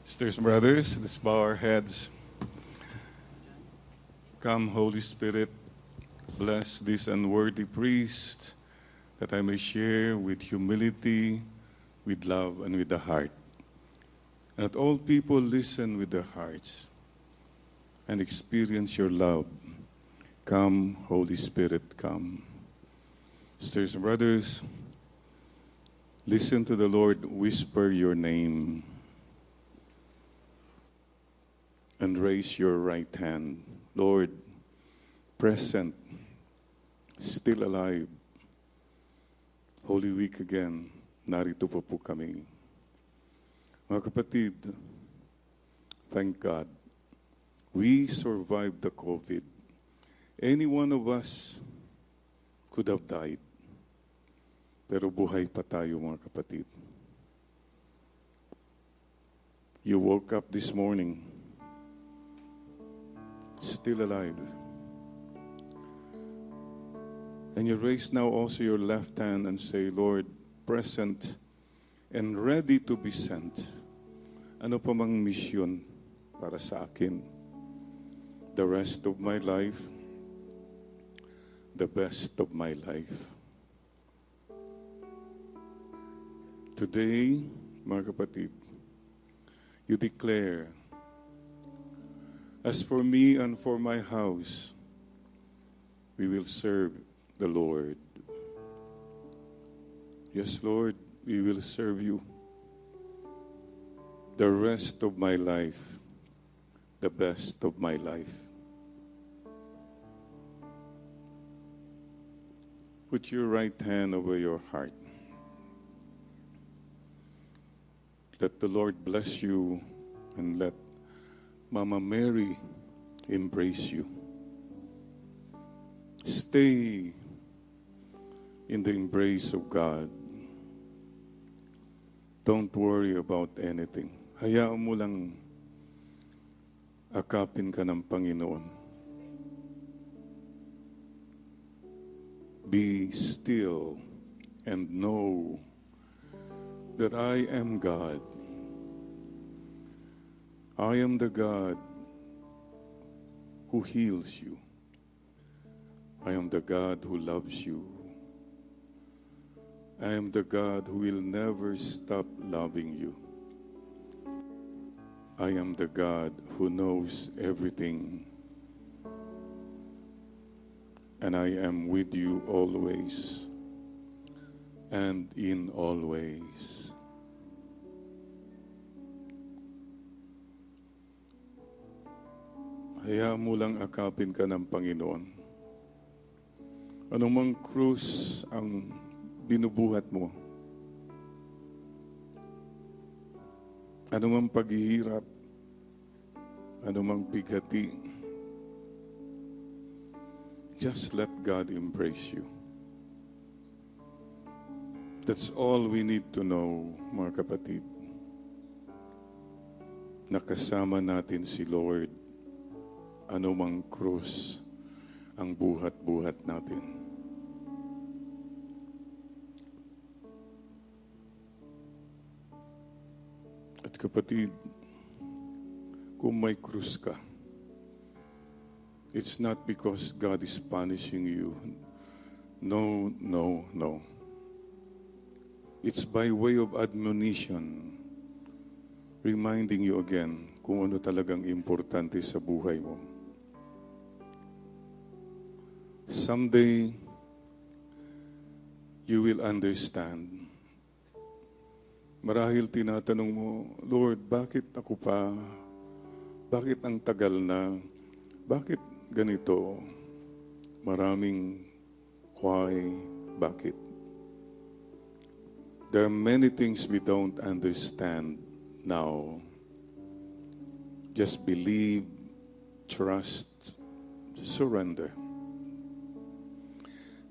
Sisters and brothers, let's bow our heads. Come, Holy Spirit, bless this unworthy priest, that I may share with humility, with love, and with the heart. And that all people listen with their hearts and experience your love. Come, Holy Spirit, come. Sisters and brothers, listen to the Lord whisper your name. And raise your right hand. Lord, present, still alive. Holy Week again, narito pa po kami. Mga kapatid, thank God, we survived the COVID. Any one of us could have died. Pero buhay pa tayo, mga kapatid. You woke up this morning, still alive. And you raise now also your left hand and say, Lord, present and ready to be sent. Ano pa mang mission para sa akin? The rest of my life, the best of my life. Today, mga kapatid, you declare, as for me and for my house, we will serve the Lord. Yes, Lord, we will serve you the rest of my life, the best of my life. Put your right hand over your heart. Let the Lord bless you and let Mama Mary embrace you. Stay in the embrace of God. Don't worry about anything. Hayaan mo lang akapin ka ng Panginoon. Be still and know that I am God. I am the God who heals you. I am the God who loves you. I am the God who will never stop loving you. I am the God who knows everything. And I am with you always and in all ways. Hayaan mo lang akapin ka ng Panginoon. Anumang krus ang binubuhat mo, anumang paghihirap, anumang bigati, just let God embrace you. That's all we need to know, mga kapatid. Nakasama natin si Lord. Anumang krus ang buhat-buhat natin. At kapatid, kung may krus ka, it's not because God is punishing you. No, no, no. It's by way of admonition, reminding you again kung ano talagang importante sa buhay mo. Someday, you will understand. Marahil tinatanong mo, Lord, bakit ako pa? Bakit ang tagal na? Bakit ganito? Maraming why, bakit? There are many things we don't understand now. Just believe, trust, surrender.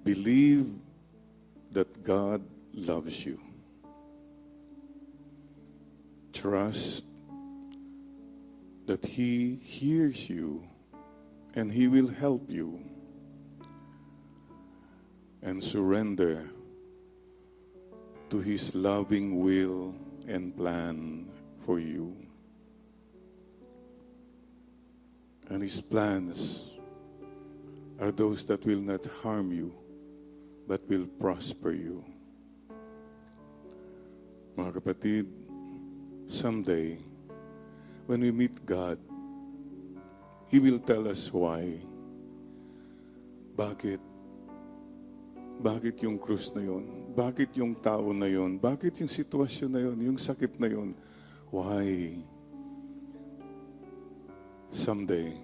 Believe that God loves you. Trust that He hears you and He will help you. And surrender to His loving will and plan for you. And His plans are those that will not harm you, but will prosper you. Mga kapatid, someday, when we meet God, He will tell us why. Bakit? Bakit yung krus na yun? Bakit yung tao na yun? Bakit yung sitwasyon na yun? Yung sakit na yun? Why? Someday,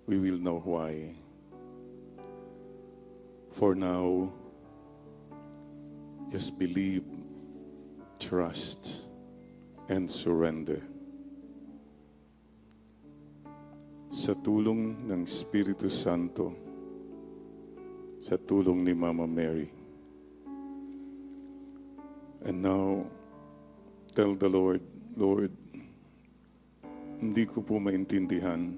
we will know why. For now, just believe, trust, and surrender. Sa tulong ng Espiritu Santo, sa tulong ni Mama Mary. And now, tell the Lord, Lord, hindi ko po maintindihan.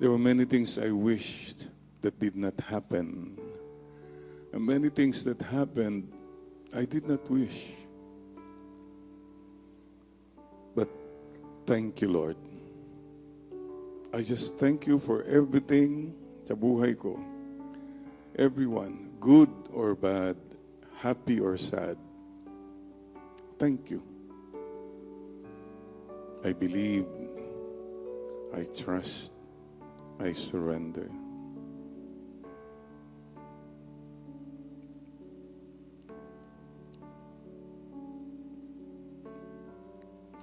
There were many things I wished that did not happen. And many things that happened, I did not wish. But thank you, Lord. I just thank you for everything sa buhay ko. Everyone, good or bad, happy or sad. Thank you. I believe, I trust, I surrender.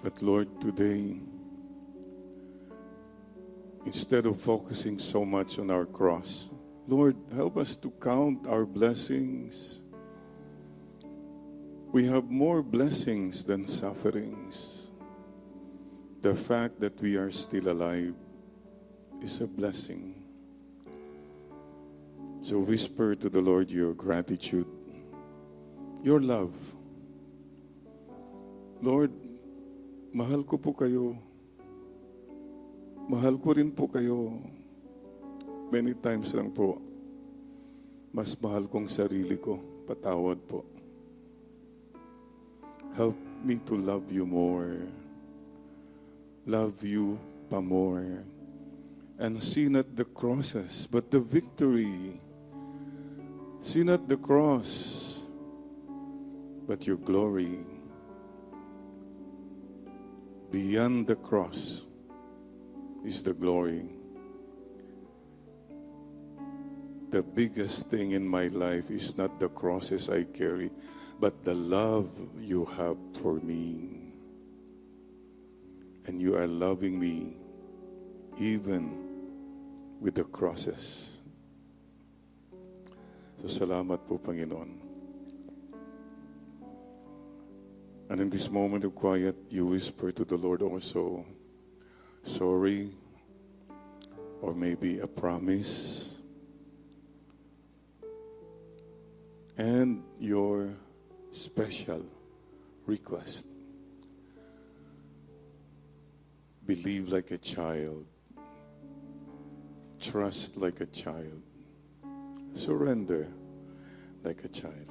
But Lord, today, instead of focusing so much on our cross, Lord, help us to count our blessings. We have more blessings than sufferings. The fact that we are still alive is a blessing. So whisper to the Lord your gratitude, your love. Lord, mahal ko po kayo. Mahal ko rin po kayo. Many times lang po, mas mahal kong sarili ko. Patawad po. Help me to love you more. Love you pa more. And see not the crosses, but the victory. See not the cross, but your glory. Beyond the cross is the glory. The biggest thing in my life is not the crosses I carry, but the love you have for me. And you are loving me even with the crosses. So salamat po, Panginoon. And in this moment of quiet, you whisper to the Lord also, sorry, or maybe a promise, and your special request. Believe like a child. Trust like a child. Surrender like a child.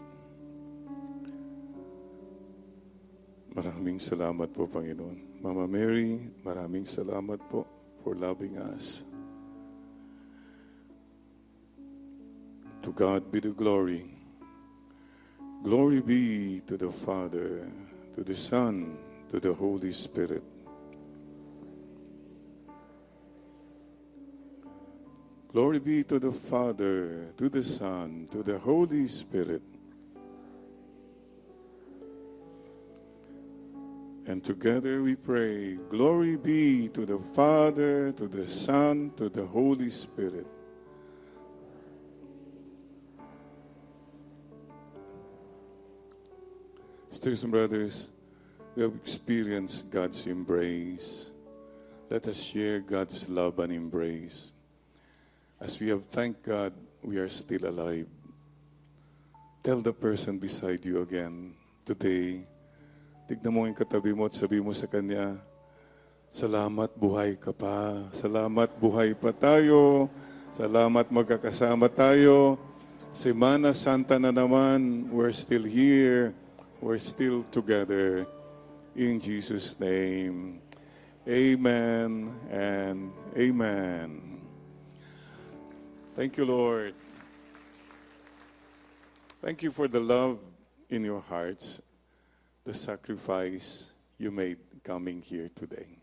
Maraming salamat po, Panginoon. Mama Mary, maraming salamat po for loving us. To God be the glory. Glory be to the Father, to the Son, to the Holy Spirit. Glory be to the Father, to the Son, to the Holy Spirit. And together we pray, glory be to the Father, to the Son, to the Holy Spirit. Sisters and brothers, we have experienced God's embrace. Let us share God's love and embrace. As we have thanked God, we are still alive. Tell the person beside you again, today, tignan mo yung katabi mo at sabi mo sa kanya, salamat buhay ka pa. Salamat buhay pa tayo. Salamat magkakasama tayo. Semana Santa na naman, we're still here. We're still together. In Jesus' name. Amen and amen. Thank you, Lord. Thank you for the love in your hearts, the sacrifice you made coming here today.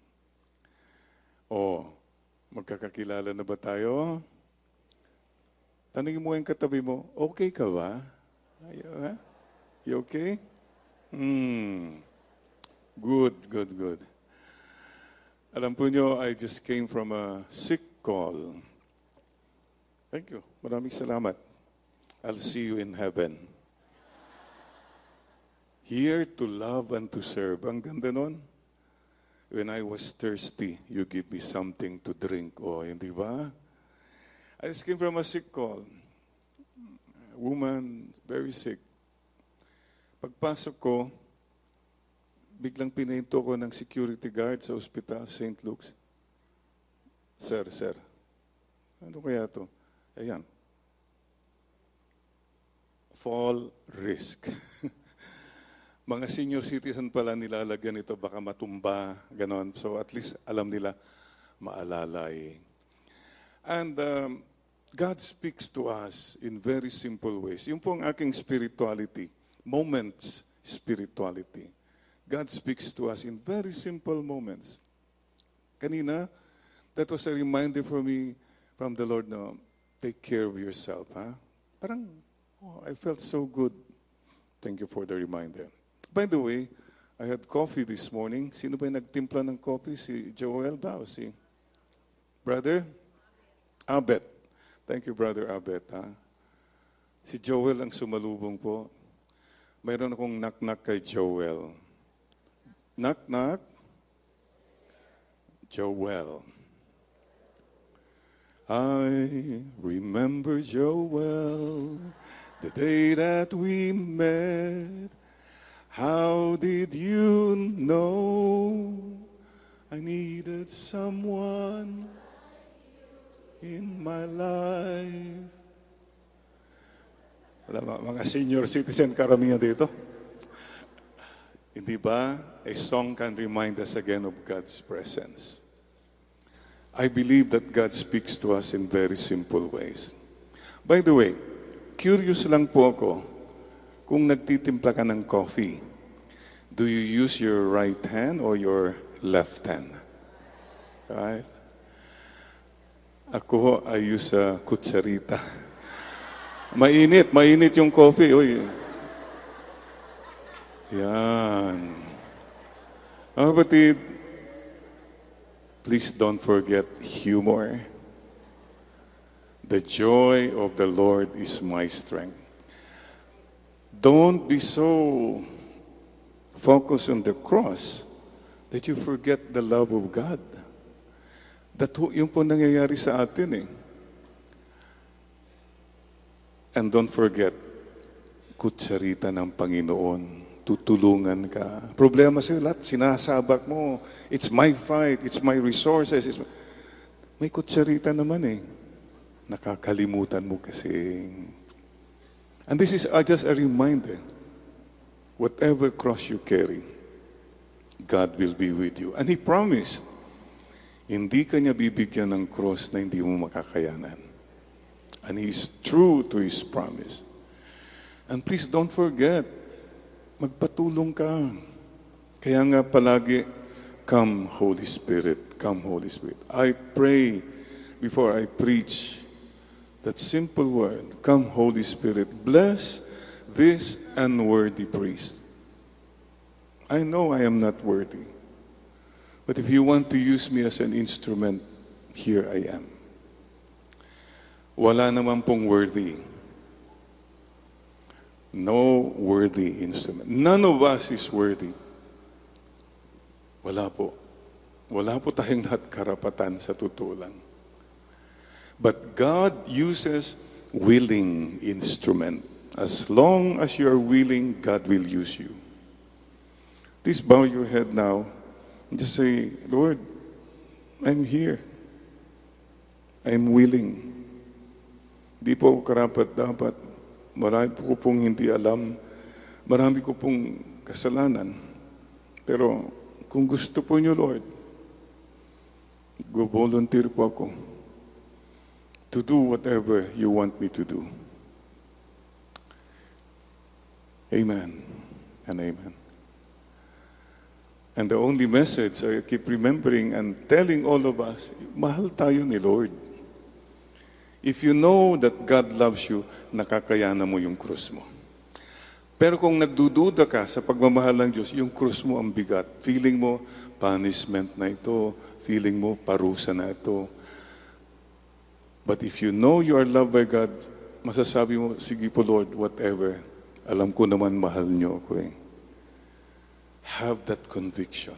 Oh, magkakakilala na ba tayo? Tanungin mo yung katabi mo, okay ka ba? You okay? Good. Alam po nyo, I just came from a sick call. Thank you. Maraming salamat. I'll see you in heaven. Here to love and to serve. Ang ganda nun. When I was thirsty, you give me something to drink. Oh, hindi ba? I just came from a sick call. A woman, very sick. Pagpasok ko, biglang pinahinto ko ng security guard sa ospital, St. Luke's. Sir, ano kaya to? Ayan. Fall risk. Mga senior citizen pala nilalagyan ito, baka matumba, ganon. So at least alam nila, maalalay. And God speaks to us in very simple ways. Yung po ang aking spirituality, moments spirituality. God speaks to us in very simple moments. Kanina, that was a reminder for me from the Lord na take care of yourself. Ha? Parang, I felt so good. Thank you for the reminder. By the way, I had coffee this morning. Sino ba yung nagtimpla ng coffee? Si Joel ba o si Brother Abet? Thank you, Brother Abet. Ha? Si Joel ang sumalubong po. Mayroon akong knock-knock kay Joel. Knock-knock. Joel. I remember Joel, the day that we met. How did you know I needed someone in my life? Mga senior citizen karamihan dito. Hindi ba? A song can remind us again of God's presence. I believe that God speaks to us in very simple ways. By the way, curious lang po ako, kung nagtitimpla ka ng coffee, do you use your right hand or your left hand? Right? Ako, I use a kutsarita. Mainit yung coffee. Uy. Yan. Mga kapatid, please don't forget humor. The joy of the Lord is my strength. Don't be so focused on the cross that you forget the love of God. Yung po nangyayari sa atin eh. And don't forget, kutsarita ng Panginoon. Tutulungan ka. Problema sa'yo lahat, sinasabak mo. It's my fight, it's my resources. May kutsarita naman eh. Nakakalimutan mo kasi. And this is just a reminder. Whatever cross you carry, God will be with you. And He promised, hindi ka niya bibigyan ng cross na hindi mo makakayanan. And He is true to His promise. And please don't forget, magpatulong ka. Kaya nga palagi, come Holy Spirit, come Holy Spirit. I pray before I preach that simple word, come Holy Spirit, bless this unworthy priest. I know I am not worthy, but if you want to use me as an instrument, here I am. Wala naman pong worthy. No worthy instrument. None of us is worthy. Wala po. Wala po tayong lahat karapatan sa totoo lang. But God uses willing instrument. As long as you are willing, God will use you. Please bow your head now and just say, Lord, I'm here. I'm willing. Di po ako karapat-dapat. Marami po pong hindi alam. Marami ko pong kasalanan. Pero kung gusto po niyo, Lord, Go-volunteer po ako to do whatever you want me to do. Amen and amen. And the only message I keep remembering and telling all of us, mahal tayo ni Lord. If you know that God loves you, nakakayanan mo yung krus mo. Pero kung nagdududa ka sa pagmamahal ng Diyos, yung krus mo ang bigat. Feeling mo, punishment na ito. Feeling mo, parusa na ito. But if you know you are loved by God, masasabi mo, sige po Lord, whatever. Alam ko naman mahal niyo ako eh. Have that conviction.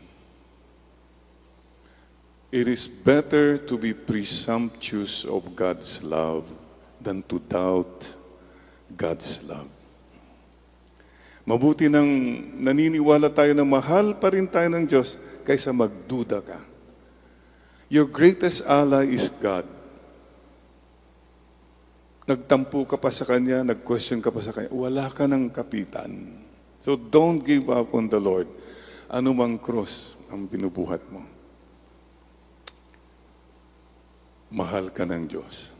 It is better to be presumptuous of God's love than to doubt God's love. Mabuti nang naniniwala tayo na mahal pa rin tayo ng Diyos kaysa magduda ka. Your greatest ally is God. Nagtampo ka pa sa Kanya, nag-question ka pa sa Kanya, wala ka ng kapitan. So don't give up on the Lord. Ano mang cross ang binubuhat mo. Mahal ka ng Diyos.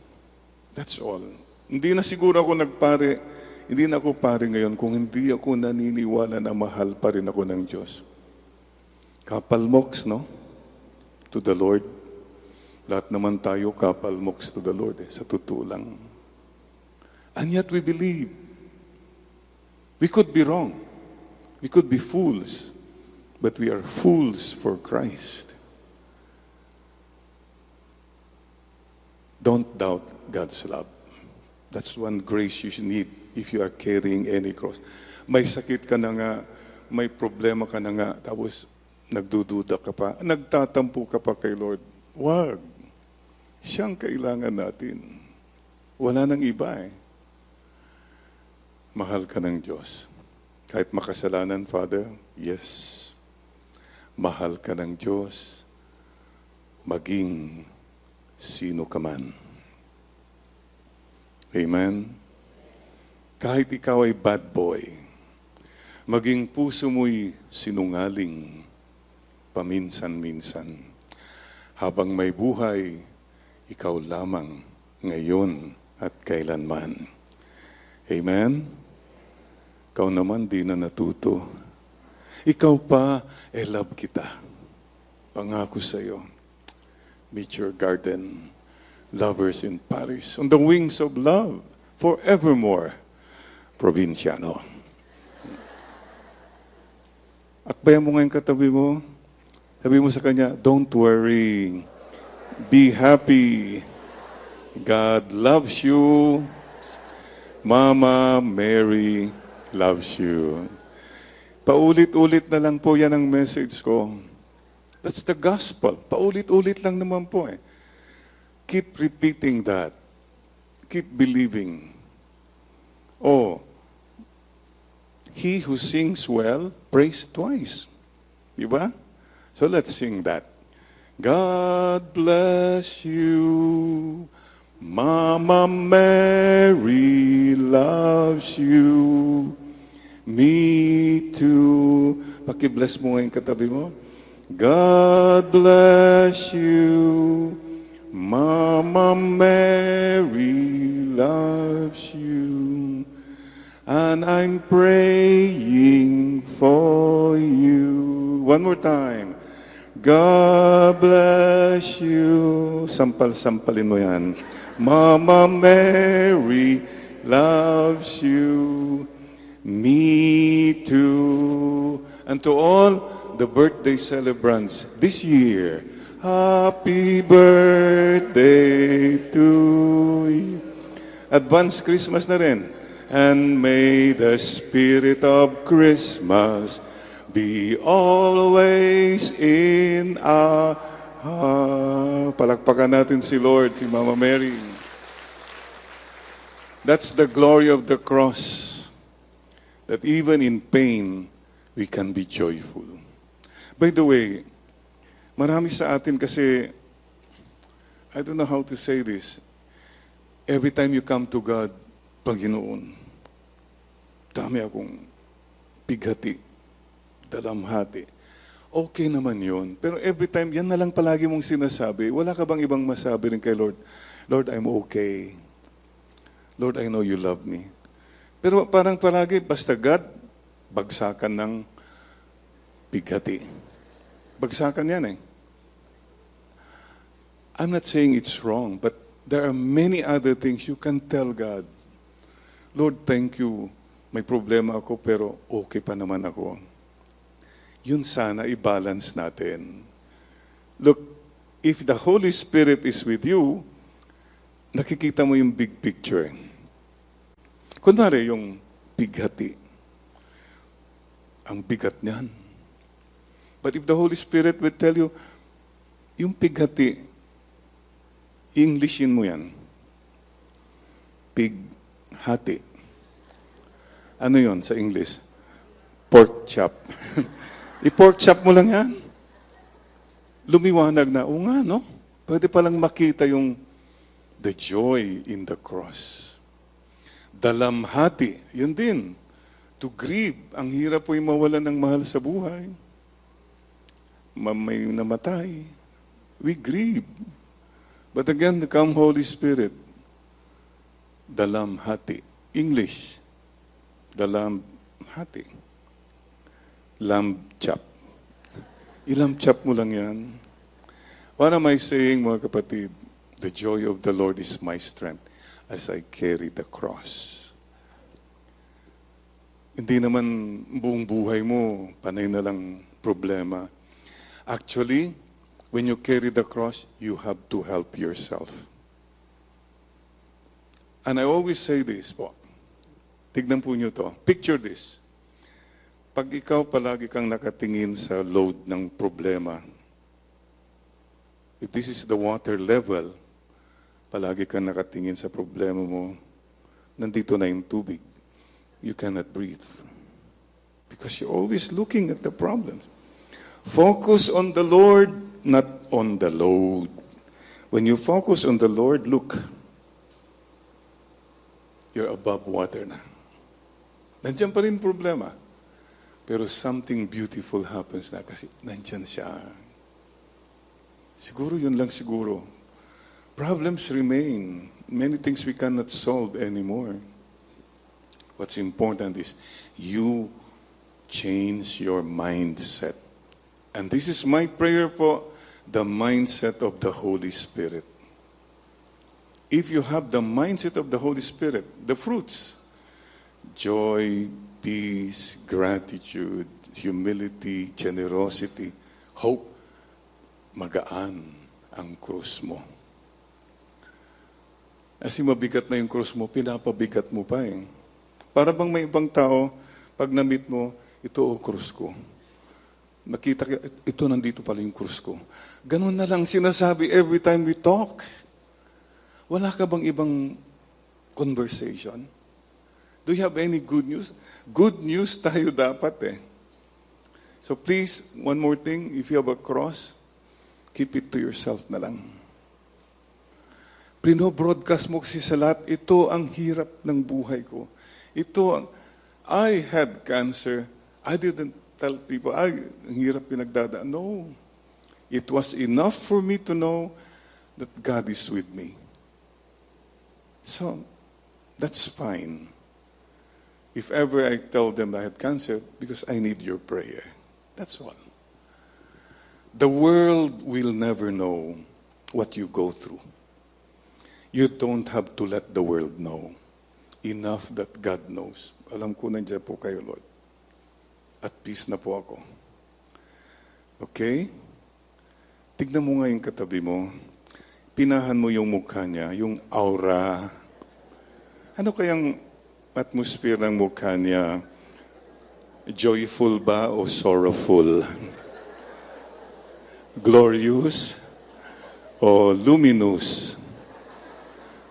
That's all. Hindi na siguro ako nagpare, hindi na ako pare ngayon kung hindi ako naniniwala na mahal pa rin ako ng Diyos. Kapalmoks, no? To the Lord. Lahat naman tayo kapalmoks to the Lord, sa totoo lang. And yet we believe. We could be wrong. We could be fools. But we are fools for Christ. Don't doubt God's love. That's one grace you need if you are carrying any cross. May sakit ka na nga, may problema ka na nga, tapos nagdududa ka pa, nagtatampo ka pa kay Lord. Wag. Siyang kailangan natin. Wala nang iba eh. Mahal ka ng Diyos. Kahit makasalanan, Father, yes. Mahal ka ng Diyos, maging sino ka man. Amen? Kahit ikaw ay bad boy, maging puso mo'y sinungaling, paminsan-minsan. Habang may buhay, ikaw lamang ngayon at kailanman. Amen? Ikaw naman di na natuto. Ikaw pa, love kita. Pangako sa iyo. Meet your garden, lovers in Paris, on the wings of love, forevermore, Provinciano. Akbayan mo ngayon katabi mo. Sabi mo sa kanya, don't worry. Be happy. God loves you. Mama Mary loves you. Paulit-ulit na lang po yan ang message ko. That's the gospel. Paulit-ulit lang naman po eh. Keep repeating that. Keep believing. Oh, he who sings well, prays twice. Diba? So let's sing that. God bless you. Mama Mary loves you. Me too. Paki-bless mo ngayon katabi mo. God bless you. Mama Mary loves you. And I'm praying for you. One more time. God bless you. Sampal-sampalin mo yan. Mama Mary loves you. Me too. And to all the birthday celebrants this year, happy birthday to you. Advance Christmas na rin. And may the spirit of Christmas be always in our heart. Palakpakan natin si Lord, si Mama Mary. That's the glory of the cross. That even in pain, we can be joyful. By the way, marami sa atin kasi, I don't know how to say this, every time you come to God, Panginoon, dami akong bighati, dalamhati. okay naman yun. Pero every time, yan na lang palagi mong sinasabi, wala ka bang ibang masabi rin kay Lord? Lord, I'm okay. Lord, I know you love me. Pero parang palagi, basta God, bagsakan ng bighati. Bagsakan yan eh. I'm not saying it's wrong, but there are many other things you can tell God. Lord, thank you. May problema ako pero okay pa naman ako. Yun sana i-balance natin. Look, if the Holy Spirit is with you, nakikita mo yung big picture. Kunwari yung bighati. Ang bigat niyan. But if the Holy Spirit will tell you, yung bighati, Englishin mo yan. Pighati. Ano yon sa English? Pork chop. I-pork chop mo lang yan. Lumiwanag na, o nga, no? Pwede palang makita yung the joy in the cross. Dalamhati, yun din. To grieve. Ang hirap po yung mawalan ng mahal sa buhay. May namatay. We grieve. But again, come Holy Spirit. Dalamhati. English. Dalamhati. Lamb chop. Ilamb chop mo lang yan. What am I saying, mga kapatid? The joy of the Lord is my strength as I carry the cross. Hindi naman buong buhay mo, panay na lang problema. Actually, when you carry the cross, you have to help yourself. And I always say this po. Tignan po nyo to. Picture this. Pag ikaw palagi kang nakatingin sa load ng problema, if this is the water level, palagi kang nakatingin sa problema mo, nandito na yung tubig. You cannot breathe. Because you're always looking at the problems. Focus on the Lord, not on the load. When you focus on the Lord, look, you're above water na. Nandiyan pa rin problema. Pero something beautiful happens na kasi nandiyan siya. Siguro yun lang siguro. Problems remain. Many things we cannot solve anymore. What's important is you change your mindset. And this is my prayer po, the mindset of the Holy Spirit. If you have the mindset of the Holy Spirit, the fruits, joy, peace, gratitude, humility, generosity, hope, magaan ang krus mo. Kasi mabigat na yung krus mo, pinapabigat mo pa eh. Para bang may ibang tao, pag na-meet mo, ito o krus ko. Nakita ka, ito nandito pala yung krus ko. Ganun na lang sinasabi every time we talk. Wala ka bang ibang conversation? Do you have any good news? Good news tayo dapat eh. So please, one more thing, if you have a cross, keep it to yourself na lang. Pino-broadcast mo kasi sa lahat, ito ang hirap ng buhay ko. I had cancer. I didn't tell people, ang hirap pinagdadaan. No. It was enough for me to know that God is with me. So, that's fine. If ever I tell them I had cancer, because I need your prayer. That's all. The world will never know what you go through. You don't have to let the world know. Enough that God knows. Alam ko nandiyan po kayo, Lord. At peace na po ako. Okay? Tignan mo nga yung katabi mo. Pinahan mo yung mukha niya, yung aura. Ano kayang atmosphere ng mukha niya? Joyful ba o sorrowful? Glorious o luminous?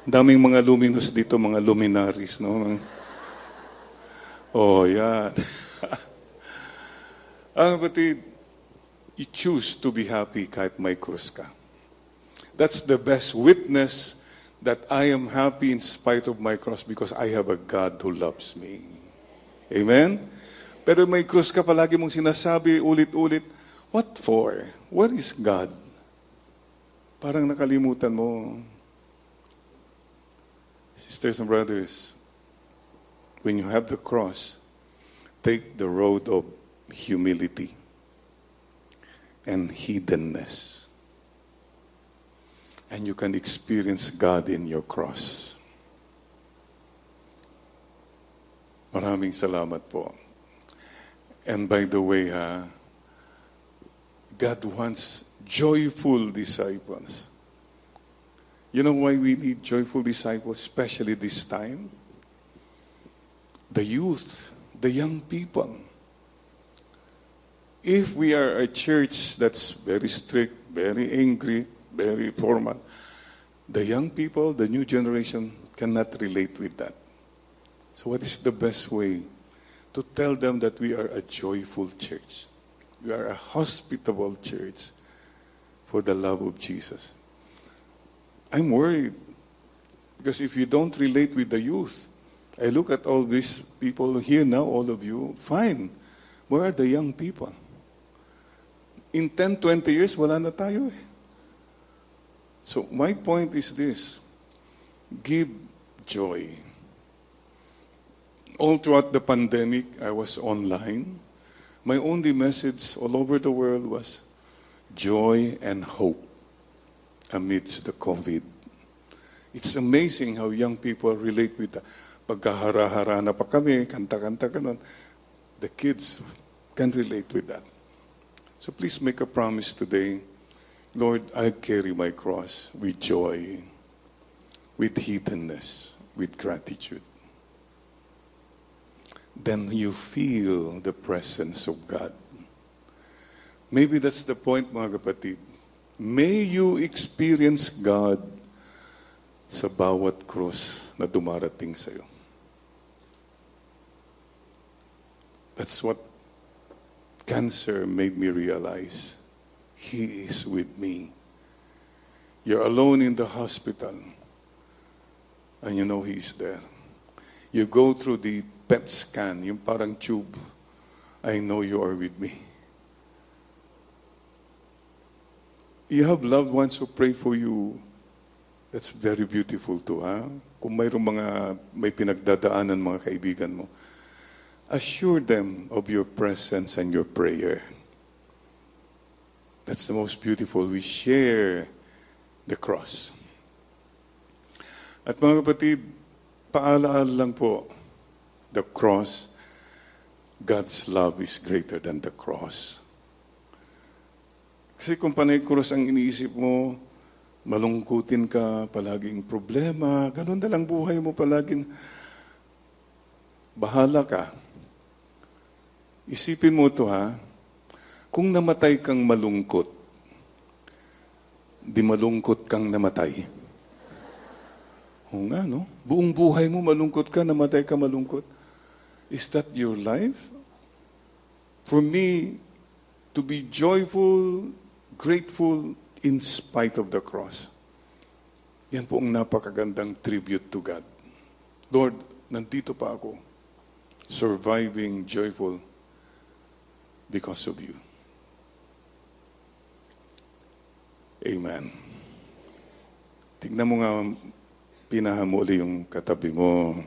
Daming mga luminous dito, mga luminaries, no? Oh, yan. Ang kapatid, you choose to be happy kahit may krus ka. That's the best witness that I am happy in spite of my cross because I have a God who loves me. Amen? Pero may krus ka palagi mong sinasabi ulit-ulit, What for? Where is God? Parang nakalimutan mo. Sisters and brothers, when you have the cross, take the road of humility and hiddenness. And you can experience God in your cross. Maraming salamat po. And by the way, God wants joyful disciples. You know why we need joyful disciples, especially this time? The youth, the young people. If we are a church that's very strict, very angry, very formal, the young people, the new generation cannot relate with that. So what is the best way? To tell them that we are a joyful church. We are a hospitable church for the love of Jesus. I'm worried because if you don't relate with the youth, I look at all these people here now, all of you, fine. Where are the young people? In 10, 20 years, wala na tayo eh. So my point is this, give joy. All throughout the pandemic, I was online. My only message all over the world was joy and hope amidst the COVID. It's amazing how young people relate with that. Pagkahara-hara na pa kami, kanta-kanta ganon. The kids can relate with that. So please make a promise today. Lord, I carry my cross with joy, with hiddenness, with gratitude. Then you feel the presence of God. Maybe that's the point, mga kapatid. May you experience God sa bawat krus na dumarating sa'yo. That's what cancer made me realize. He is with me. You're alone in the hospital, and you know He's there. You go through the PET scan, yung parang tube. I know you are with me. You have loved ones who pray for you. That's very beautiful too, ha? Kung may pinagdadaanan mga kaibigan mo, assure them of your presence and your prayer. That's the most beautiful. We share the cross. At mga kapatid, paalaala lang po, the cross, God's love is greater than the cross. Kasi kung panay cross ang iniisip mo, malungkutin ka, palaging problema, ganun na lang buhay mo, palaging bahala ka. Isipin mo ito, ha? Kung namatay kang malungkot, di malungkot kang namatay. Oo nga, no? Buong buhay mo malungkot ka, namatay ka malungkot. Is that your life? For me, to be joyful, grateful in spite of the cross. Yan po ang napakagandang tribute to God. Lord, nandito pa ako, surviving, joyful, because of you. Amen. Tignan mo nga, pinahamuli yung katabi mo.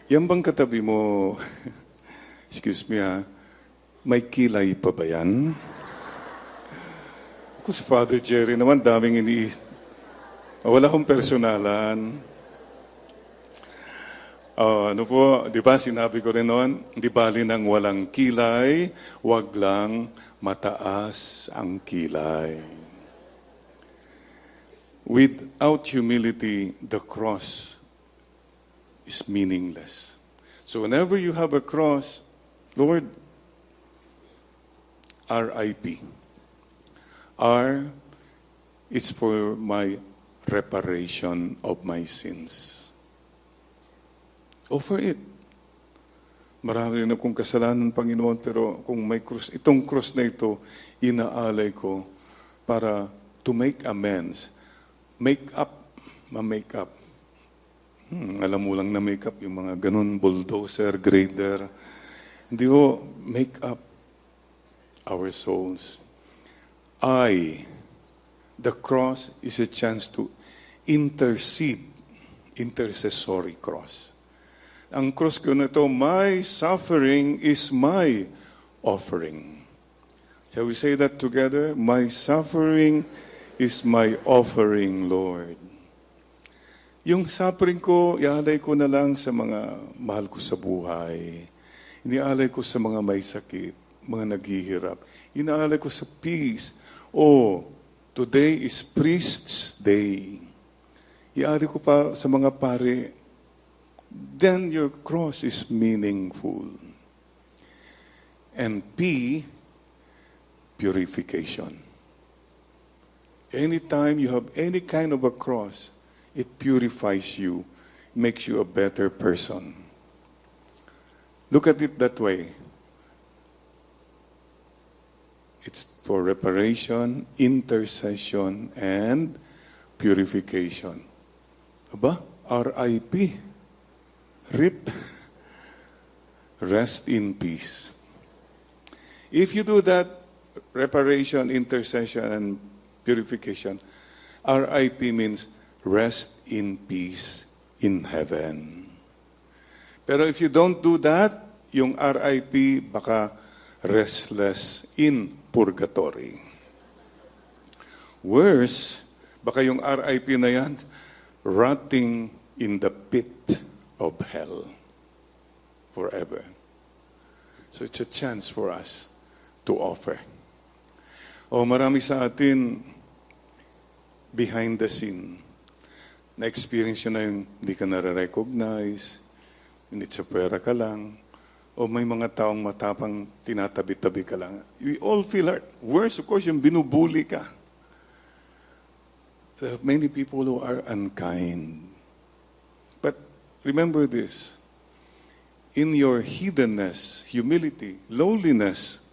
Yan bang katabi mo, excuse me ha, may kilay pa ba yan? Kung si Father Jerry naman, daming wala akong personalan. Ano po, di ba sinabi ko rin noon, di bali nang walang kilay, wag lang mataas ang kilay. Without humility, the cross is meaningless. So whenever you have a cross, Lord, R.I.P. R is for my reparation of my sins. Offer it. Marami rin akong kasalanan, Panginoon, pero kung may krus, itong krus na ito, inaalay ko para to make amends. Make up, ma-make up. Alam mo lang na make up, yung mga ganun, bulldozer, grader. Hindi ho, make up. our souls. The cross is a chance to intercede, intercessory cross. Ang cross ko na ito, my suffering is my offering. Shall we say that together? My suffering is my offering, Lord. Yung suffering ko, ialay ko na lang sa mga mahal ko sa buhay. Inialay ko sa mga may sakit, mga naghihirap. Inaalay ko sa peace. Today is Priest's Day. Ialay ko pa sa mga pare. Then your cross is meaningful. And P, purification. Anytime you have any kind of a cross, it purifies you, makes you a better person. Look at it that way. It's for reparation, intercession, and purification. Aba, RIP. RIP. Rest in peace. If you do that, reparation, intercession, and purification, RIP means rest in peace in heaven. Pero if you don't do that, yung RIP baka restless in purgatory. Worse, baka yung RIP na yan, rotting in the pit of hell forever. So it's a chance for us to offer. Marami sa atin behind the scene. Na-experience yun na yung hindi ka nare-recognize, minitsapwera ka lang, o may mga taong matapang tinatabi-tabi ka lang. We all feel hurt. Worse, of course, yung binubuli ka. There are many people who are unkind. But remember this. In your hiddenness, humility, lowliness,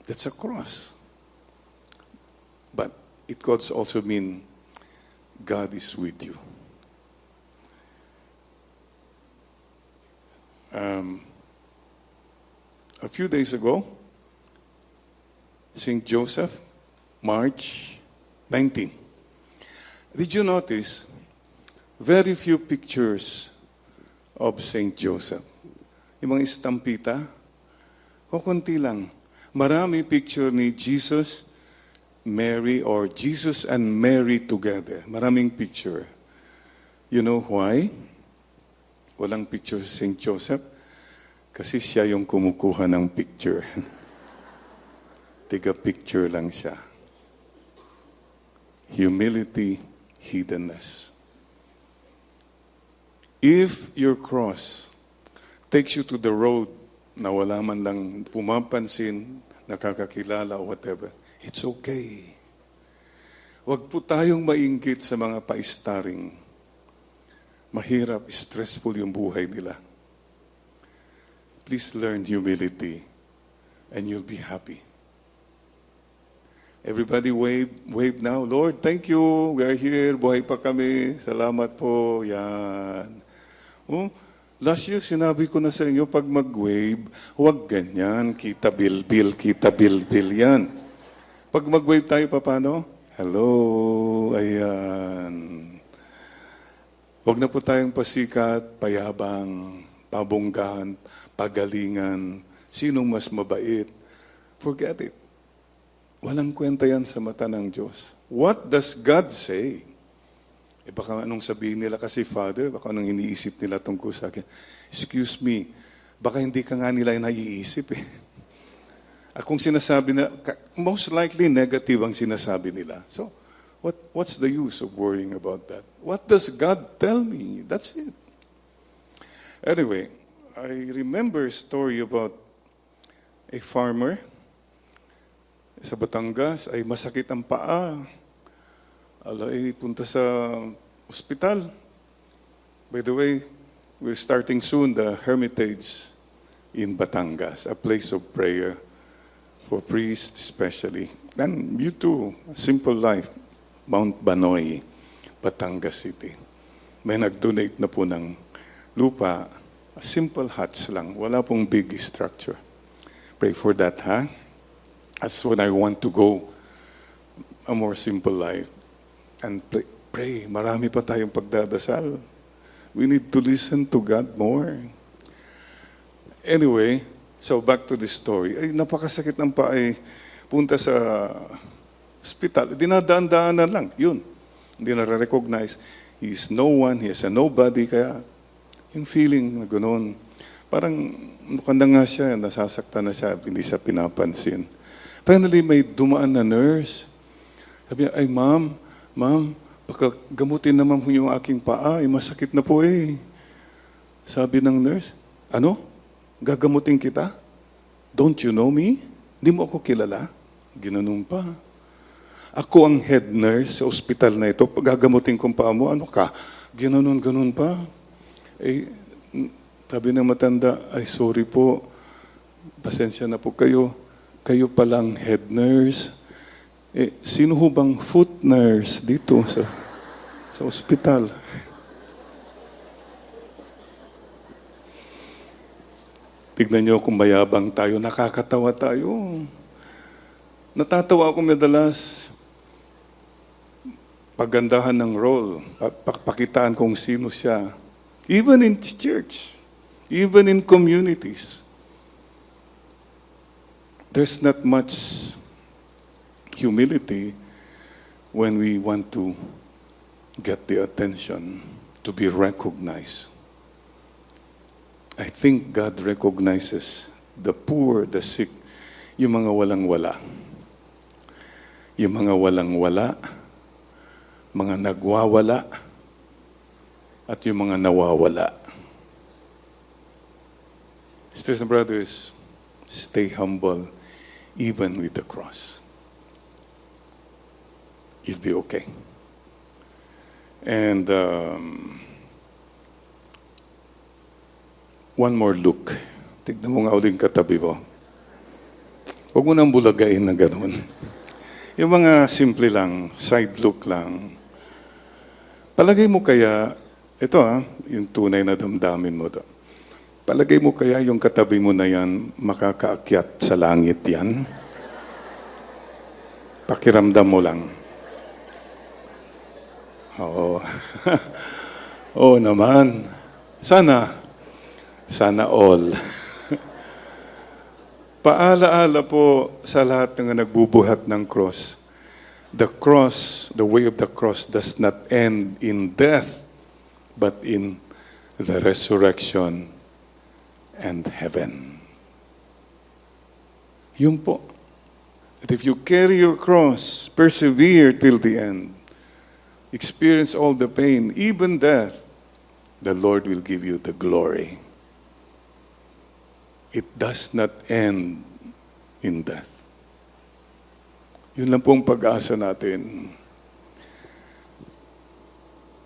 that's a cross. But it could also mean God is with you. A few days ago, St. Joseph, March 19. Did you notice very few pictures of St. Joseph? Yung mga estampita, konti lang. Marami picture ni Jesus, Mary, or Jesus and Mary together. Maraming picture. You know why? Walang picture si St. Joseph? Kasi siya yung kumukuha ng picture. Tiga-picture lang siya. Humility, hiddenness. If your cross takes you to the road na wala man lang pumapansin, nakakakilala o whatever, it's okay. Huwag po tayong mainggit sa mga paistaring. Mahirap, stressful yung buhay nila. Please learn humility and you'll be happy. Everybody wave now. Lord, thank you. We are here. Buhay pa kami. Salamat po. Yan. Last year, sinabi ko na sa inyo, pag mag-wave, huwag ganyan. Kita bilbil yan. Pag mag-wave tayo, paano? Hello. Ayan. Huwag na po tayong pasikat, payabang, pabonggahan, pagalingan. Sinong mas mabait? Forget it. Walang kwenta yan sa mata ng Diyos. What does God say? Baka anong sabihin nila kasi, Father, baka anong iniisip nila tungkol sa akin. Excuse me, baka hindi ka nga nila naiisip eh. Kung sinasabi na, most likely negative ang sinasabi nila. So, what's the use of worrying about that? What does God tell me? That's it. Anyway, I remember a story about a farmer sa Batangas ay masakit ang paa. Ay punta sa ospital. By the way, we're starting soon the Hermitage in Batangas, a place of prayer for priests especially. And you too, a simple life, Mount Banoy, Batangas City. May nag-donate na po ng lupa, a simple huts lang, wala pong big structure. Pray for that, ha? That's when I want to go a more simple life. And pray. Marami pa tayong pagdadasal. We need to listen to God more. Anyway, so back to the story. Ay, napakasakit ng paa. Punta sa hospital. Dinadaan-daanan lang. Yun. Hindi na-recognize. He is no one. He is a nobody. Kaya yung feeling na gano'n. Parang mukanda nga siya. Nasasaktan na siya. Hindi siya pinapansin. Finally, may dumaan na nurse. Sabi niya, ay ma'am, baka gamutin naman po yung aking paa. Masakit na po eh. Sabi ng nurse, ano? Gagamutin kita? Don't you know me? Hindi mo ako kilala? Ginanong pa. Ako ang head nurse sa ospital na ito. Gagamutin kong paa mo, ano ka? Ginanon pa. Eh, sabi ng matanda, ay sorry po. Pasensya na po kayo. Kayo palang head nurse. Eh, sino ho bang foot nurse dito sa ospital? Tignan niyo kung mayabang tayo, nakakatawa tayo. Natatawa ako madalas. Pagandahan ng role, pakitaan kung sino siya. Even in church, even in communities, there's not much humility when we want to get the attention, to be recognized. I think God recognizes the poor, the sick, yung mga walang-wala. Yung mga walang-wala, mga nagwawala, at yung mga nawawala. Sisters and brothers, stay humble even with the cross. You'll be okay. And one more look. Tignan mo nga uling katabi mo. Huwag mo nang bulagain na ganun. Yung mga simple lang, side look lang. Palagay mo kaya, ito yung tunay na damdamin mo to. Palagay mo kaya yung katabi mo na yan, makakaakyat sa langit yan? Pakiramdam mo lang. Oo. Oo naman. Sana all. Paalaala po sa lahat ng nagbubuhat ng cross. The cross, the way of the cross does not end in death, but in the resurrection and heaven. Yun po. That if you carry your cross, persevere till the end, experience all the pain, even death, the Lord will give you the glory. It does not end in death. Yun lang pong pag-asa natin.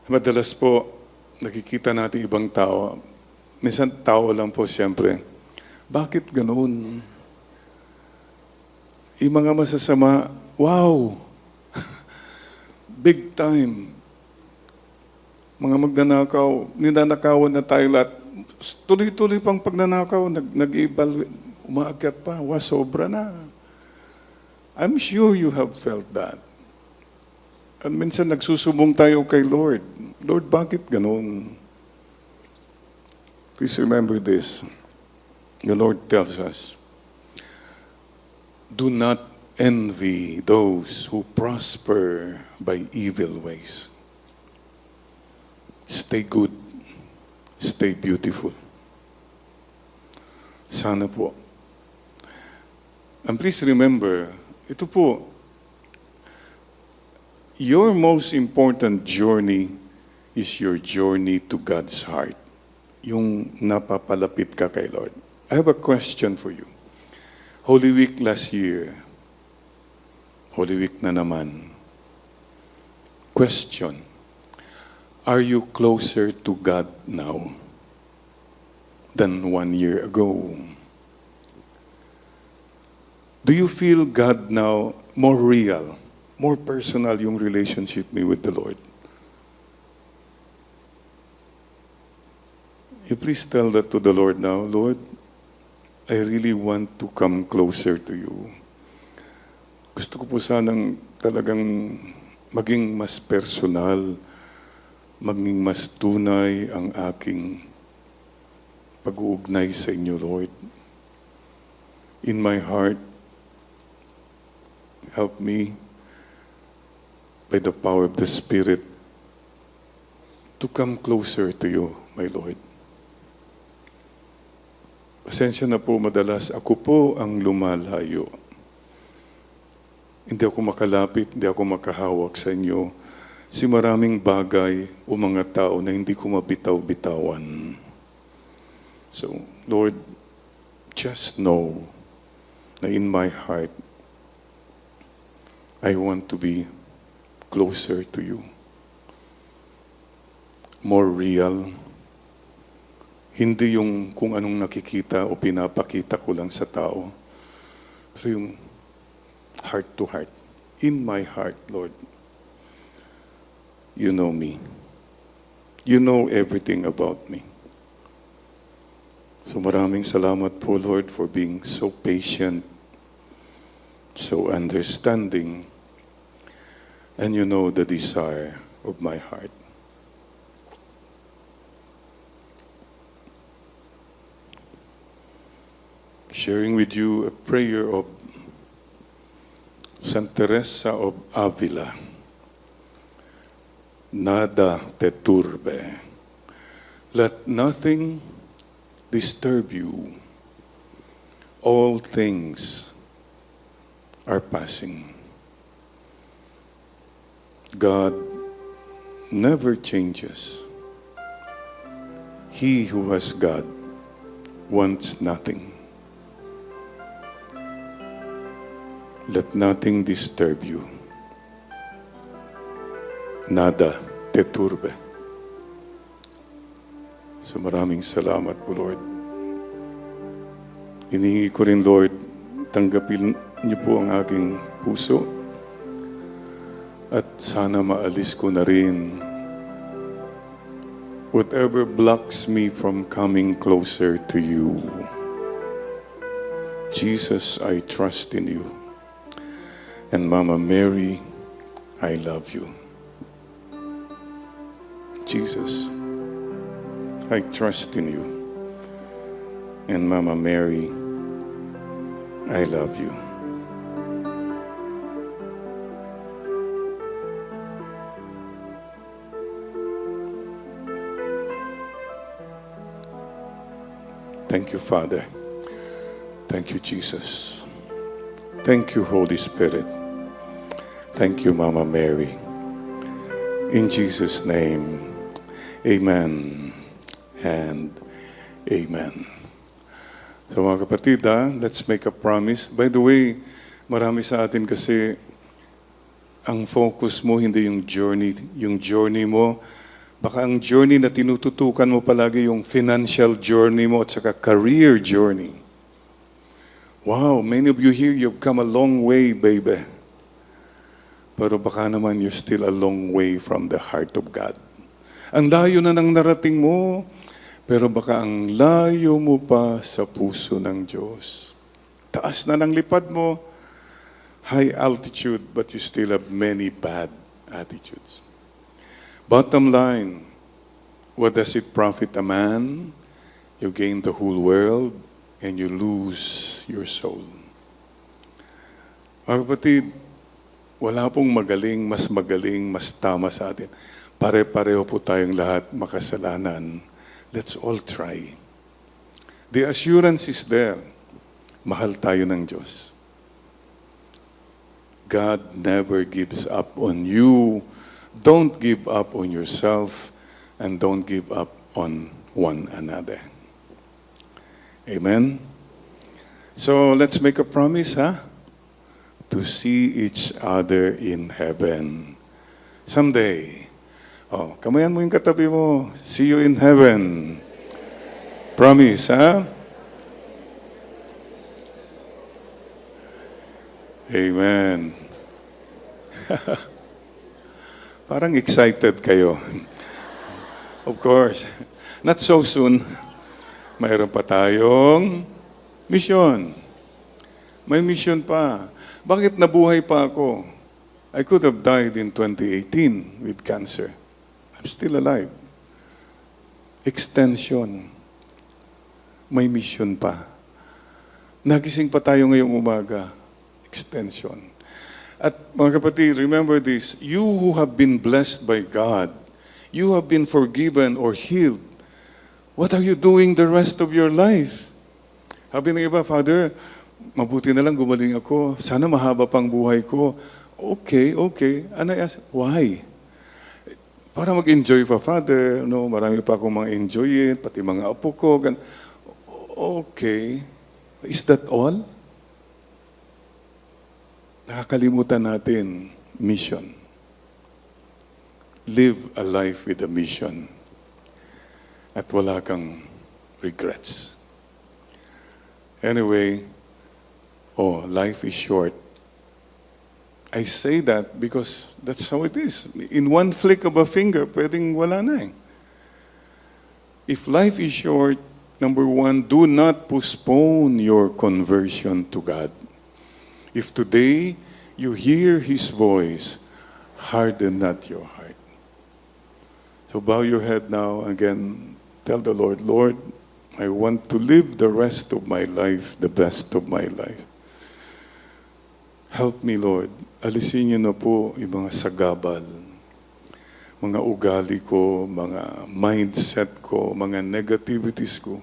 Madalas po, nakikita natin ibang tao. Minsan tao lang po siyempre. Bakit ganoon? Yung mga masasama, wow! Big time. Mga magnanakaw, ninanakawan na tayo lahat. Tuloy-tuloy pang pagnanakaw, nag-evaluate, umaakyat pa, sobra na. I'm sure you have felt that. At minsan nagsusubong tayo kay Lord. Lord, bakit ganun? Please remember this. The Lord tells us, do not envy those who prosper by evil ways. Stay good. Stay beautiful. Sana po. And please remember, ito po, your most important journey is your journey to God's heart. Yung napapalapit ka kay Lord. I have a question for you. Holy Week last year. Holy Week na naman. Question. Are you closer to God now than 1 year ago? Do you feel God now more real, more personal yung relationship me with the Lord? You please tell that to the Lord now. Lord, I really want to come closer to you. Gusto ko po sanang talagang maging mas personal, maging mas tunay ang aking pag-uugnay sa inyo, Lord. In my heart, help me by the power of the Spirit to come closer to you, my Lord. Pasensya na po, madalas ako po ang lumalayo. Hindi ako makalapit, hindi ako makahawak sa inyo si maraming bagay o mga tao na hindi ko mabitaw-bitawan. So, Lord, just know na in my heart, I want to be closer to you. More real. Hindi yung kung anong nakikita o pinapakita ko lang sa tao. Pero yung heart to heart. In my heart, Lord. You know me. You know everything about me. So maraming salamat po, Lord, for being so patient, so understanding, and you know the desire of my heart. Sharing with you a prayer of Saint Teresa of Avila. Nada te turbe. Let nothing disturb you. All things are passing. God never changes. He who has God wants nothing. Let nothing disturb you. Nada te turbe. So maraming salamat po, Lord. Hinihingi ko rin, Lord, tanggapin niyo po ang aking puso at sana maalis ko na rin whatever blocks me from coming closer to you. Jesus, I trust in you. And Mama Mary, I love you. Jesus, I trust in you. And Mama Mary, I love you. Thank you, Father. Thank you, Jesus. Thank you, Holy Spirit. Thank you, Mama Mary. In Jesus' name, amen and amen. So mga kapatid, let's make a promise. By the way, marami sa atin kasi ang focus mo hindi yung journey mo. Baka ang journey na tinututukan mo palagi yung financial journey mo at saka career journey. Wow, many of you here, you've come a long way, baby. Pero baka naman you're still a long way from the heart of God. Ang layo na nang narating mo, pero baka ang layo mo pa sa puso ng Diyos. Taas na ng lipad mo, high altitude, but you still have many bad attitudes. Bottom line, what does it profit a man? You gain the whole world and you lose your soul. Mga kapatid, wala pong magaling, mas tama sa atin. Pare-pareho po tayong lahat makasalanan. Let's all try. The assurance is there. Mahal tayo ng Diyos. God never gives up on you. Don't give up on yourself and don't give up on one another. Amen? So let's make a promise, to see each other in heaven. Someday. Oh, kamayan mo yung katabi mo. See you in heaven. Promise, Amen. Parang excited kayo. Of course. Not so soon. Mayroon pa tayong Mission. May mission pa. Bakit nabuhay pa ako? I could have died in 2018 with cancer. I'm still alive. Extension. May mission pa. Nagising pa tayo ngayong umaga. Extension. At mga kapatid, remember this, you who have been blessed by God, you have been forgiven or healed, what are you doing the rest of your life? Sabi ng iba, Father, mabuti na lang gumaling ako. Sana mahaba pang buhay ko. Okay. And I ask, why? Para mag-enjoy pa, Father. No, marami pa akong mga enjoy it, pati mga apo ko. Okay. Is that all? Nakakalimutan natin, mission. Live a life with a mission. At wala kang regrets. Anyway, life is short. I say that because that's how it is. In one flick of a finger, pwedeng wala na eh. If life is short, number one, do not postpone your conversion to God. If today you hear His voice, harden not your heart. So bow your head now again. Tell the Lord, Lord, I want to live the rest of my life, the best of my life. Help me, Lord. Alisin niyo na po yung mga sagabal, mga ugali ko, mga mindset ko, mga negativities ko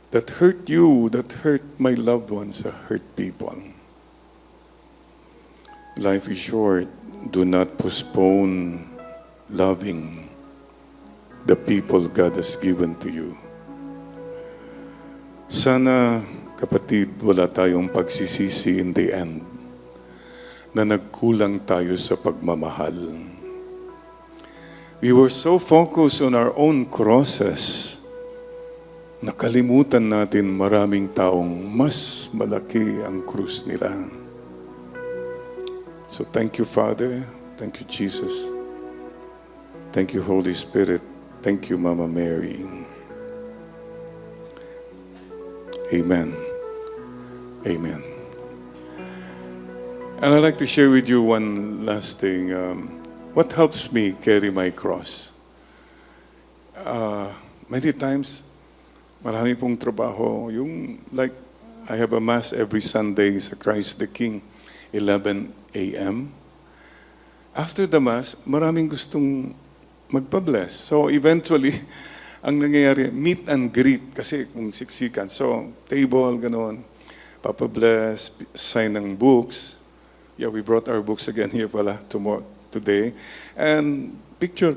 that hurt you, that hurt my loved ones, that hurt people. Life is short. Do not postpone loving the people God has given to you. Sana, kapatid, wala tayong pagsisisi in the end na nagkulang tayo sa pagmamahal. We were so focused on our own crosses, nakalimutan natin maraming taong mas malaki ang krus nila. So thank you, Father. Thank you, Jesus. Thank you, Holy Spirit. Thank you, Mama Mary. Amen. Amen. And I'd like to share with you one last thing. What helps me carry my cross? Many times, marami pong trabaho. Like, I have a mass every Sunday sa Christ the King, 11 a.m. After the mass, maraming gustong magpa-bless. So eventually, ang nangyayari, meet and greet. Kasi kung siksikan. So, table, gano'n. Papa-bless, sign ng books. Yeah, we brought our books again here pala today. And picture.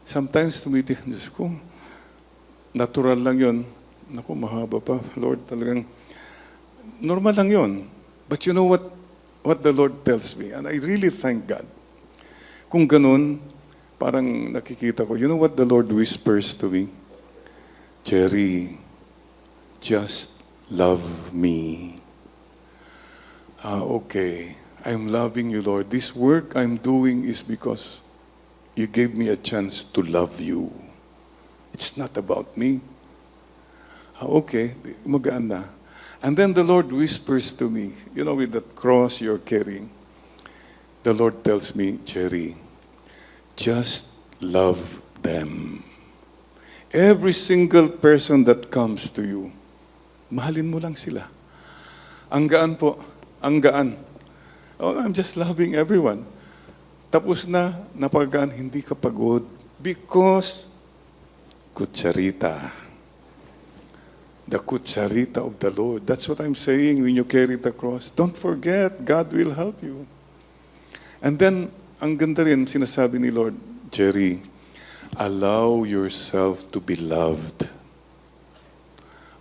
Sometimes tumitin, Diyos ko, natural lang yun. Naku, mahaba pa. Lord, talagang, normal lang yun. But you know what the Lord tells me? And I really thank God. Kung ganun, parang nakikita ko, you know what the Lord whispers to me? Jerry, just love me. Okay, I'm loving you, Lord. This work I'm doing is because you gave me a chance to love you. It's not about me. Okay, magaan na. And then the Lord whispers to me, you know, with that cross you're carrying, the Lord tells me, Jerry, just love them. Every single person that comes to you, mahalin mo lang sila. Ang gaan po, ang gaan. Oh, I'm just loving everyone. Tapos na, napagaan, hindi ka pagod. Because, kutsarita. The kutsarita of the Lord. That's what I'm saying when you carry the cross. Don't forget, God will help you. And then, ang ganda rin, sinasabi ni Lord, Jerry, allow yourself to be loved.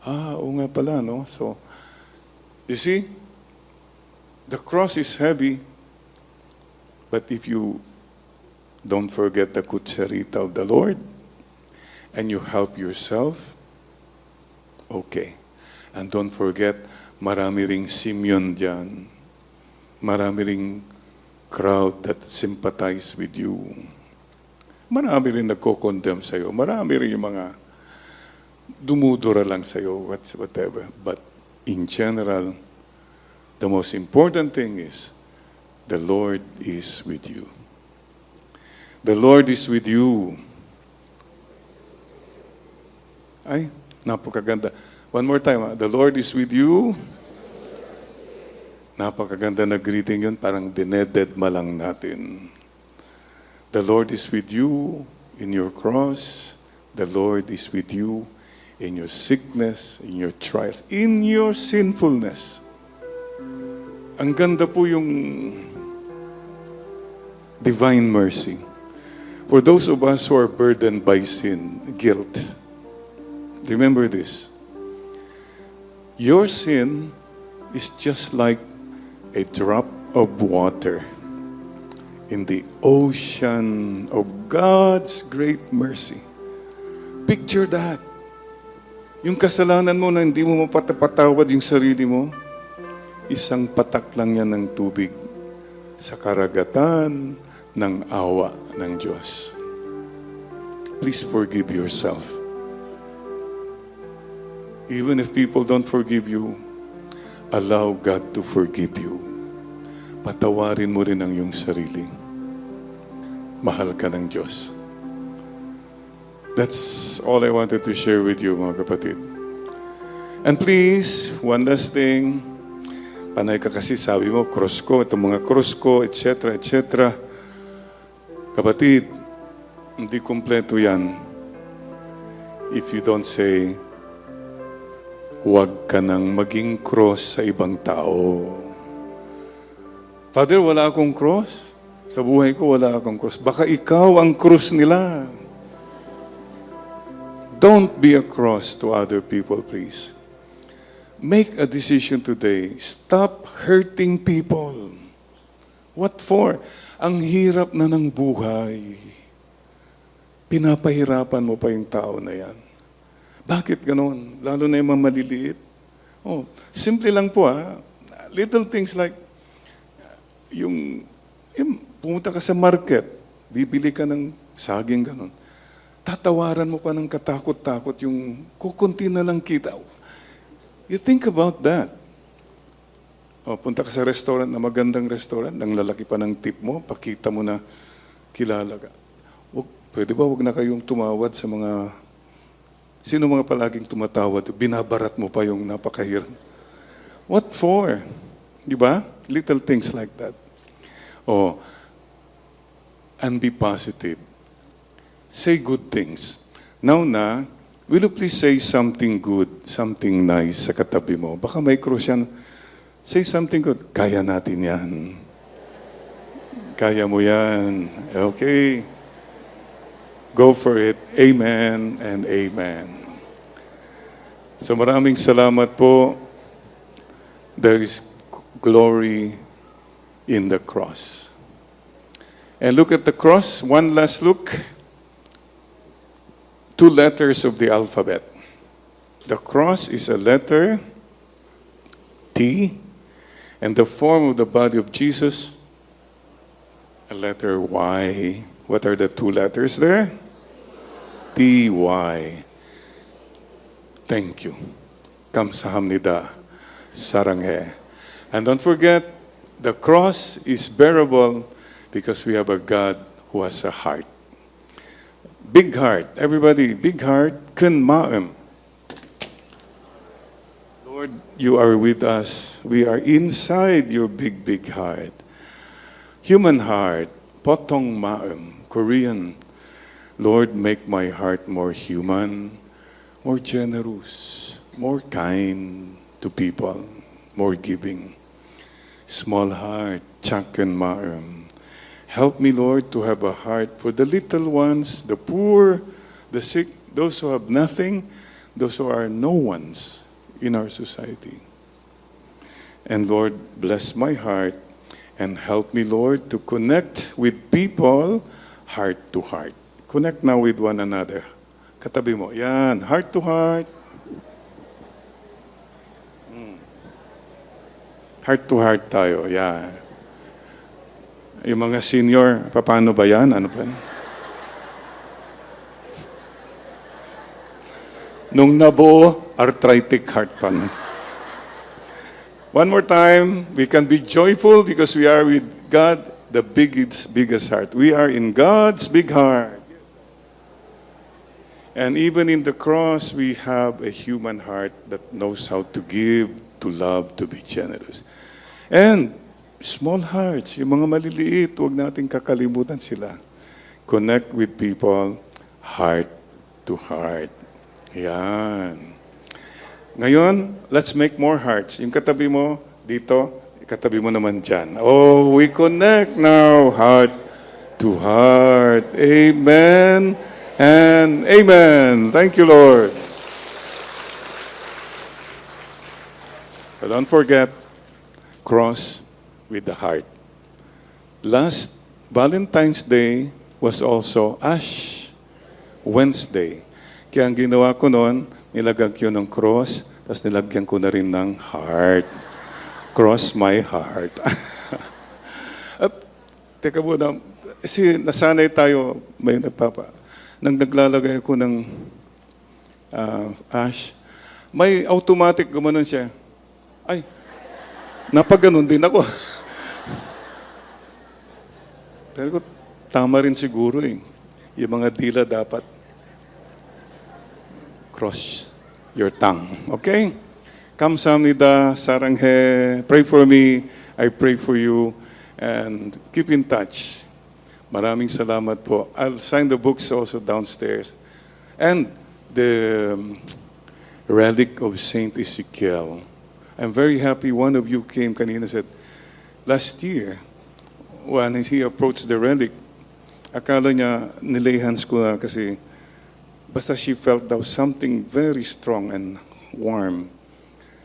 Oo nga pala, no? So, you see, the cross is heavy, but if you don't forget the kutsarita of the Lord, and you help yourself, okay. And don't forget, marami ring Simeon dyan. Marami ring crowd that sympathize with you. Marami rin nagko-condemn sa'yo. Marami rin yung mga dumudura lang sa'yo, whatever. But in general, the most important thing is the Lord is with you. The Lord is with you. Ay, napakaganda. One more time. The Lord is with you. Napakaganda na greeting yun. Parang dinededma lang natin. The Lord is with you in your cross. The Lord is with you in your sickness, in your trials, in your sinfulness. Ang ganda po yung divine mercy. For those of us who are burdened by sin, guilt, remember this. Your sin is just like a drop of water in the ocean of God's great mercy. Picture that. Yung kasalanan mo na hindi mo mapatawad yung sarili mo, isang patak lang yan ng tubig sa karagatan ng awa ng Diyos. Please forgive yourself. Even if people don't forgive you, allow God to forgive you. Patawarin mo rin ang iyong sarili. Mahal ka ng Diyos. That's all I wanted to share with you, mga kapatid. And please, one last thing. Panay ka kasi sabi mo, cross ko, itong mga cross ko, etc., etc. Kapatid, hindi kumpleto yan if you don't say, huwag ka nang maging cross sa ibang tao. Father, wala akong cross. Sa buhay ko, wala akong cross. Baka ikaw ang cross nila. Don't be a cross to other people, please. Make a decision today. Stop hurting people. What for? Ang hirap na ng buhay. Pinapahirapan mo pa yung tao na yan. Bakit ganon? Lalo na yung mga maliliit. Oh, simple lang po Little things like, yung pumunta ka sa market, bibili ka ng saging ganon. Tatawaran mo pa ng katakot-takot yung kukunti na lang kita. You think about that. O, punta ka sa restaurant na magandang restaurant, ang lalaki pa ng tip mo, pakita mo na kilala ka. Pwede ba wag na kayong tumawad sa mga... Sino mga palaging tumatawad? Binabarat mo pa yung napakahirap. What for? Di ba? Little things like that. Oh, and be positive. Say good things. Now na, will you please say something good, something nice sa katabi mo? Baka may cross yan. Say something good. Kaya natin yan. Kaya mo yan. Okay. Go for it. Amen and amen. So maraming salamat po. There is glory in the cross. And look at the cross. One last look. 2 letters of the alphabet. The cross is a letter T, and the form of the body of Jesus, a letter Y. What are the 2 letters there? T-Y. Thank you. Kamsahamnida. Saranghe. And don't forget, the cross is bearable because we have a God who has a heart. Big heart. Everybody, big heart. Kun ma'am. Lord, you are with us. We are inside your big, big heart. Human heart. Potong ma'am. Korean. Lord, make my heart more human, more generous, more kind to people, more giving. Small heart. Chakan ma'am. Help me, Lord, to have a heart for the little ones, the poor, the sick, those who have nothing, those who are no ones in our society. And Lord, bless my heart and help me, Lord, to connect with people heart to heart. Connect now with one another. Katabi mo, yan, heart to heart. Heart to heart tayo, yan. Yung mga senior, paano ba yan? Ano pa? Nung nabuo, arthritic heart pa. No? One more time, we can be joyful because we are with God, the biggest heart. We are in God's big heart. And even in the cross, we have a human heart that knows how to give, to love, to be generous. And small hearts, yung mga maliliit, huwag nating kakalimutan sila. Connect with people, heart to heart. Yan. Ngayon, let's make more hearts. Yung katabi mo dito, katabi mo naman dyan. Oh, we connect now, heart to heart. Amen and amen. Thank you, Lord. But don't forget, cross with the heart. Last Valentine's Day was also Ash Wednesday. Kaya ang ginawa ko noon, nilagag ko ng cross, tapos nilagyan ko na rin ng heart. Cross my heart. Teka muna, kasi nasanay tayo, may nang naglalagay ko ng ash, may automatic gumanon siya. Ay, napaganon din ako. Pero tama rin siguro eh. Yung mga dila dapat cross your tongue. Okay? Kamsahamnida, saranghe. Pray for me. I pray for you. And keep in touch. Maraming salamat po. I'll sign the books also downstairs. And the relic of Saint Ezekiel. I'm very happy one of you came kanina said, last year, when he approached the relic, akala niya nilay hands ko na kasi basta she felt daw something very strong and warm.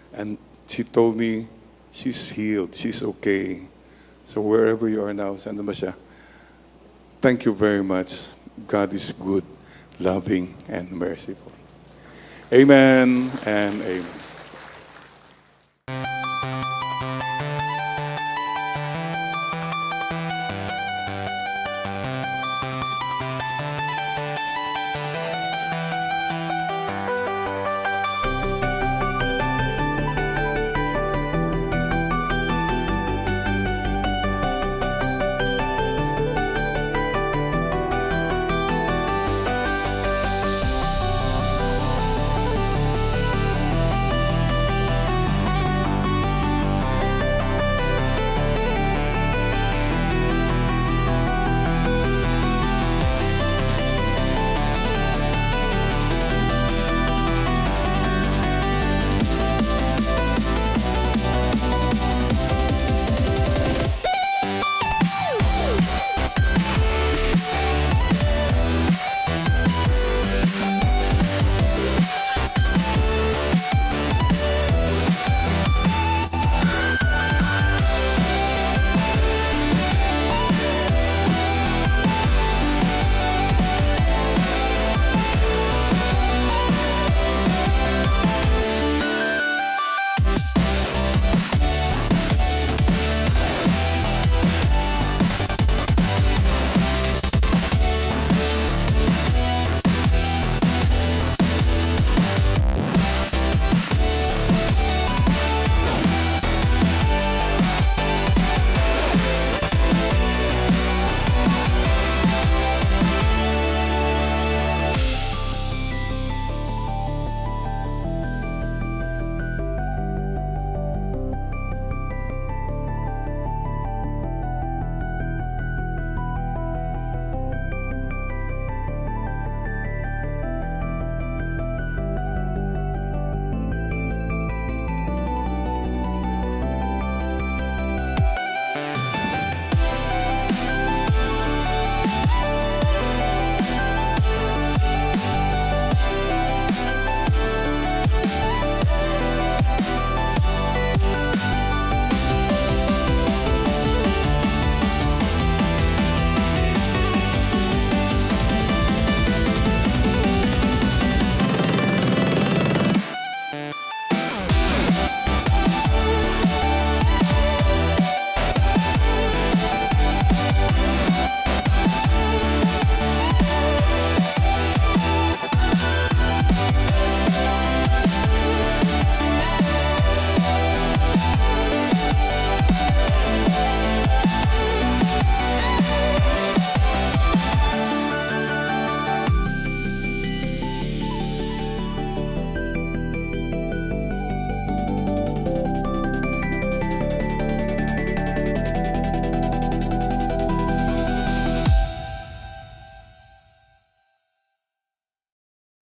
And she told me, she's healed, she's okay. So wherever you are now, saan ba siya? Thank you very much. God is good, loving, and merciful. Amen and amen.